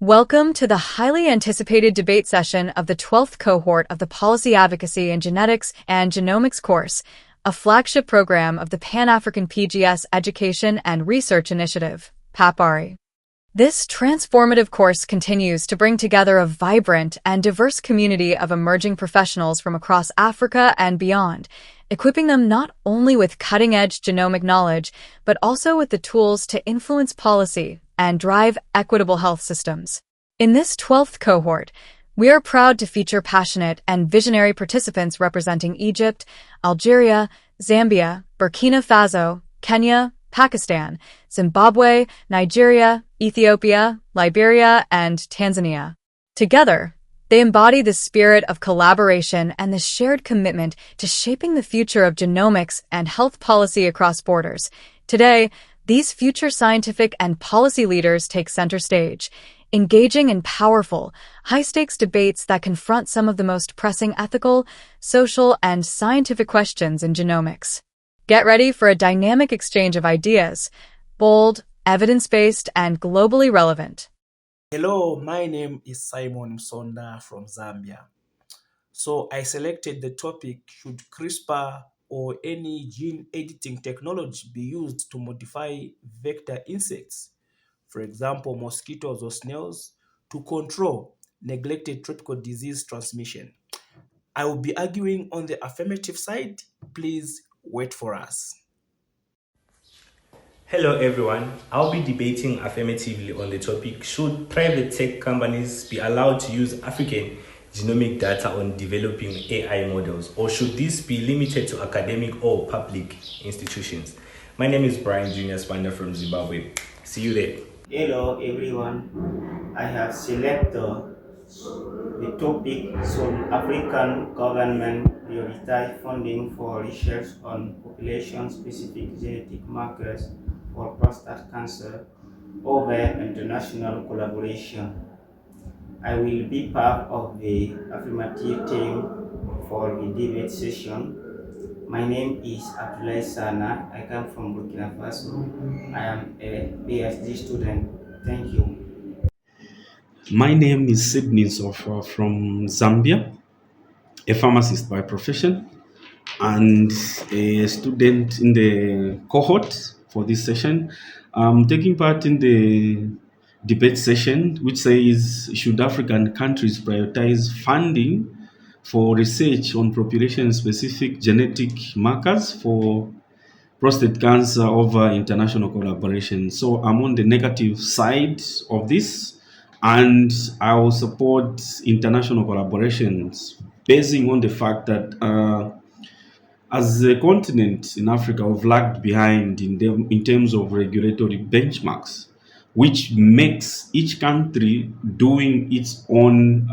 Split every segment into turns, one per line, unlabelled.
Welcome to the highly anticipated debate session of the 12th Cohort of the Policy Advocacy in Genetics and Genomics course, a flagship program of the Pan-African PGS Education and Research Initiative, PAPERI. This transformative course continues to bring together a vibrant and diverse community of emerging professionals from across Africa and beyond, equipping them not only with cutting-edge genomic knowledge, but also with the tools to influence policy and drive equitable health systems. In this 12th cohort, we are proud to feature passionate and visionary participants representing Egypt, Algeria, Zambia, Burkina Faso, Kenya, Pakistan, Zimbabwe, Nigeria, Ethiopia, Liberia, and Tanzania. Together, they embody the spirit of collaboration and the shared commitment to shaping the future of genomics and health policy across borders. Today, these future scientific and policy leaders take center stage, engaging in powerful, high-stakes debates that confront some of the most pressing ethical, social, and scientific questions in genomics. Get ready for a dynamic exchange of ideas, bold, evidence-based, and globally relevant.
Hello, my name is Simon Msonda from Zambia. So I selected the topic, should CRISPR or any gene editing technology be used to modify vector insects, for example, mosquitoes or snails, to control neglected tropical disease transmission? I will be arguing on the affirmative side. Please wait for us.
Hello everyone, I'll be debating affirmatively on the topic, should private tech companies be allowed to use African genomic data on developing AI models, or should this be limited to academic or public institutions? My name is Brian Junior Spanda from Zimbabwe. See you there.
Hello everyone, I have selected the topic, should African government prioritize funding for research on population-specific genetic markers for prostate cancer over international collaboration? I will be part of the affirmative team for the debate session. My name is Abdoulaye Sana. I come from Burkina Faso. I am a PhD student. Thank you.
My name is Sydney Sofa from Zambia, a pharmacist by profession and a student in the cohort for this session. I'm taking part in the debate session, which says, should African countries prioritize funding for research on population-specific genetic markers for prostate cancer over international collaboration? So I'm on the negative side of this, and I will support international collaborations, basing on the fact that as a continent in Africa, we've lagged behind in terms of regulatory benchmarks, which makes each country doing its own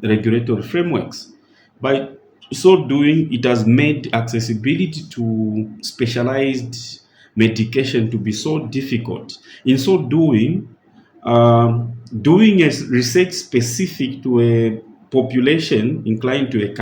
regulatory frameworks. By so doing, it has made accessibility to specialized medication to be so difficult. In so doing, doing a research specific to a population inclined to a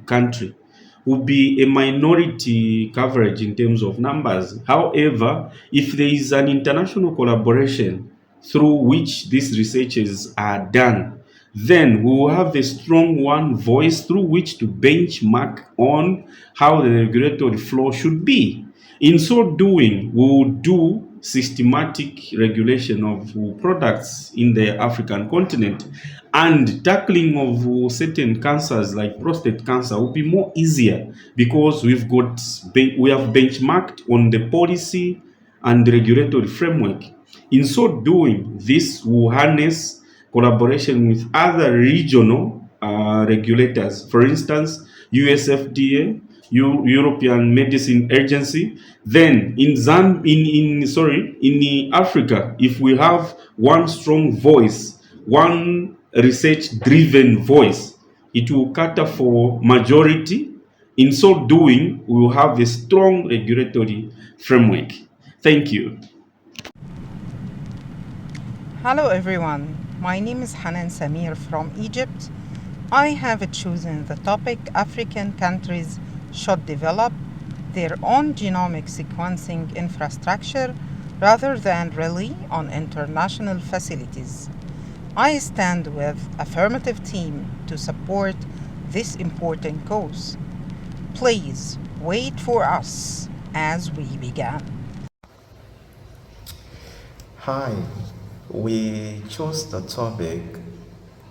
country would be a minority coverage in terms of numbers. However, if there is an international collaboration through which these researches are done, then we will have a strong one voice through which to benchmark on how the regulatory flow should be. In so doing, we will do systematic regulation of products in the African continent, and tackling of certain cancers like prostate cancer will be more easier because we have benchmarked on the policy and regulatory framework. In so doing, this will harness collaboration with other regional regulators, for instance, USFDA, European Medicine Agency. Then in Africa, if we have one strong voice, one research-driven voice, it will cater for majority. In so doing, we will have a strong regulatory framework. Thank you.
Hello everyone, my name is Hanan Samir from Egypt. I have chosen the topic, African countries should develop their own genomic sequencing infrastructure rather than rely on international facilities. I stand with affirmative team to support this important cause. Please wait for us as we begin.
Hi, we chose the topic,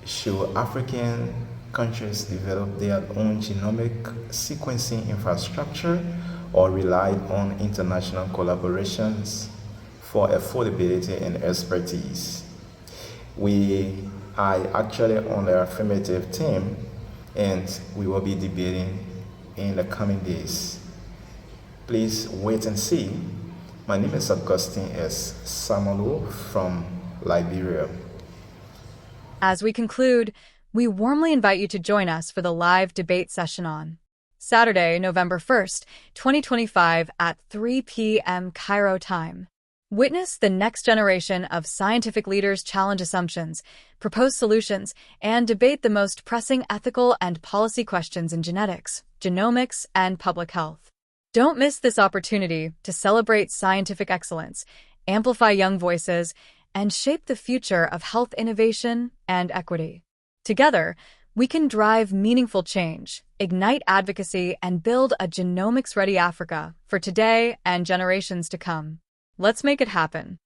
should African countries develop their own genomic sequencing infrastructure or rely on international collaborations for affordability and expertise? We are actually on the affirmative team and we will be debating in the coming days. Please wait and see. My name is Augustine S. Samolo from Liberia.
As we conclude, we warmly invite you to join us for the live debate session on Saturday, November 1st, 2025 at 3 p.m. Cairo time. Witness the next generation of scientific leaders challenge assumptions, propose solutions, and debate the most pressing ethical and policy questions in genetics, genomics, and public health. Don't miss this opportunity to celebrate scientific excellence, amplify young voices, and shape the future of health innovation and equity. Together, we can drive meaningful change, ignite advocacy, and build a genomics-ready Africa for today and generations to come. Let's make it happen.